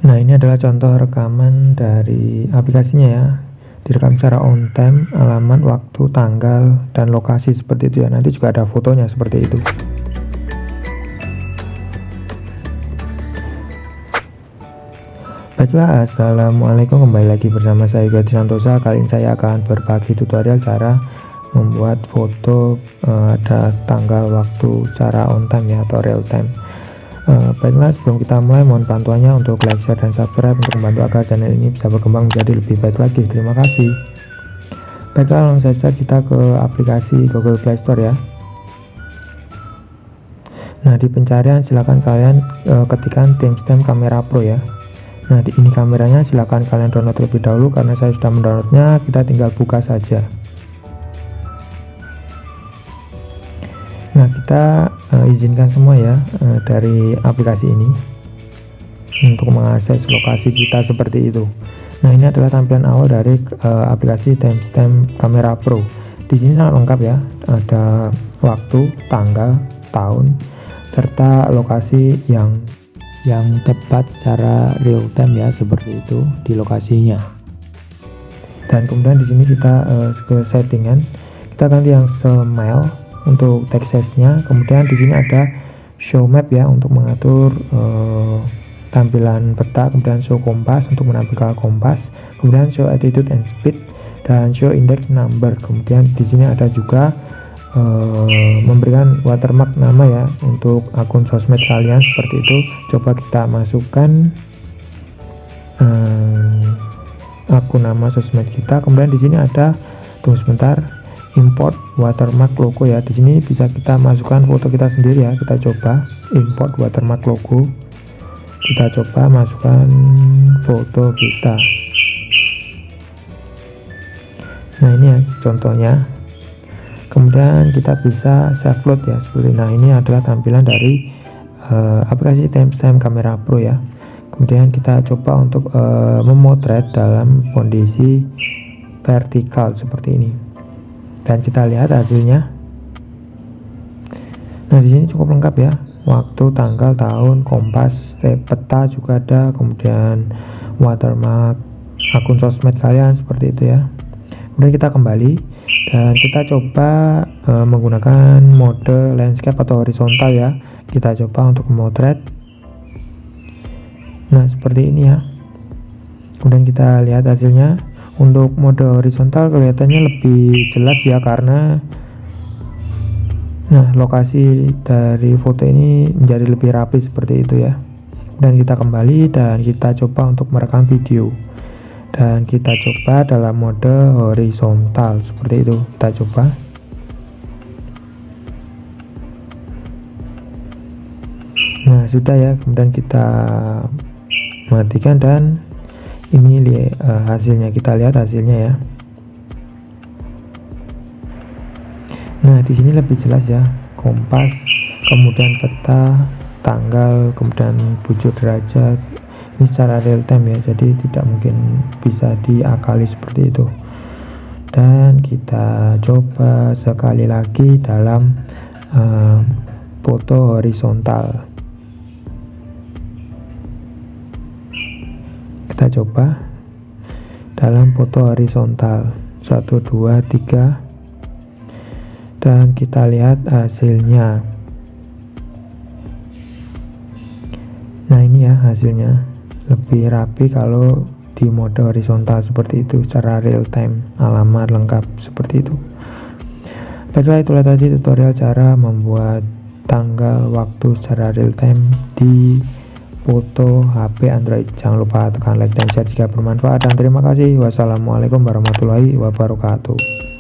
Nah, ini adalah contoh rekaman dari aplikasinya ya. Direkam secara on time, alamat, waktu, tanggal, dan lokasi seperti itu ya. Nanti juga ada fotonya seperti itu. Baiklah, assalamualaikum, kembali lagi bersama saya Yogi Santosa. Kali ini saya akan berbagi tutorial cara membuat foto ada tanggal, waktu secara on time ya, atau real time. Baiklah, sebelum kita mulai mohon bantuannya untuk like, share, dan subscribe untuk membantu agar channel ini bisa berkembang menjadi lebih baik lagi. Terima kasih. Baiklah, langsung saja kita ke aplikasi Google Play Store ya. Nah, di pencarian silakan kalian ketikkan timestamp kamera pro ya. Nah, ini kameranya silakan kalian download terlebih dahulu, karena saya sudah mendownloadnya. Kita tinggal buka saja. Nah, kita izinkan semua ya dari aplikasi ini untuk mengakses lokasi kita seperti itu. Nah, ini adalah tampilan awal dari aplikasi timestamp kamera pro. Di sini sangat lengkap ya, ada waktu, tanggal, tahun, serta lokasi yang tepat secara real time ya, seperti itu di lokasinya. Dan kemudian di sini kita ke settingan, kita ganti yang smile untuk text size-nya. Kemudian di sini ada show map ya untuk mengatur tampilan peta, kemudian show kompas untuk menampilkan kompas, kemudian show attitude and speed, dan show index number. Kemudian di sini ada juga memberikan watermark nama ya untuk akun sosmed kalian seperti itu. Coba kita masukkan akun nama sosmed kita. Kemudian di sini ada, tunggu sebentar, import watermark logo ya. Di sini bisa kita masukkan foto kita sendiri ya. Kita coba import watermark logo. Kita coba masukkan foto kita. Nah, ini ya contohnya. Kemudian kita bisa save load ya seperti. Nah, ini adalah tampilan dari aplikasi timestamp kamera pro ya. Kemudian kita coba untuk memotret dalam kondisi vertikal seperti ini. Dan kita lihat hasilnya. Nah, di sini cukup lengkap ya. Waktu, tanggal, tahun, kompas, peta juga ada, kemudian watermark akun sosmed kalian seperti itu ya. Kemudian kita kembali dan kita coba menggunakan mode landscape atau horizontal ya. Kita coba untuk memotret. Nah, seperti ini ya. Kemudian kita lihat hasilnya. Untuk mode horizontal kelihatannya lebih jelas ya, karena lokasi dari foto ini menjadi lebih rapi seperti itu ya. Dan kita kembali dan kita coba untuk merekam video, dan kita coba dalam mode horizontal seperti itu. Kita coba. Nah, sudah ya. Kemudian kita matikan dan ini hasilnya, kita lihat hasilnya ya. Nah, di sini lebih jelas ya, kompas, kemudian peta, tanggal, kemudian bujur derajat. Ini secara real time ya, jadi tidak mungkin bisa diakali seperti itu. Dan kita coba sekali lagi dalam foto horizontal. Kita coba dalam foto horizontal 1, 2, 3, dan kita lihat hasilnya. Nah, ini ya hasilnya, lebih rapi kalau di mode horizontal seperti itu, secara real time, alamat lengkap seperti itu. Baiklah, itulah tadi tutorial cara membuat tanggal, waktu secara real time di foto HP Android. Jangan lupa tekan like dan share jika bermanfaat, dan terima kasih. Wassalamualaikum warahmatullahi wabarakatuh.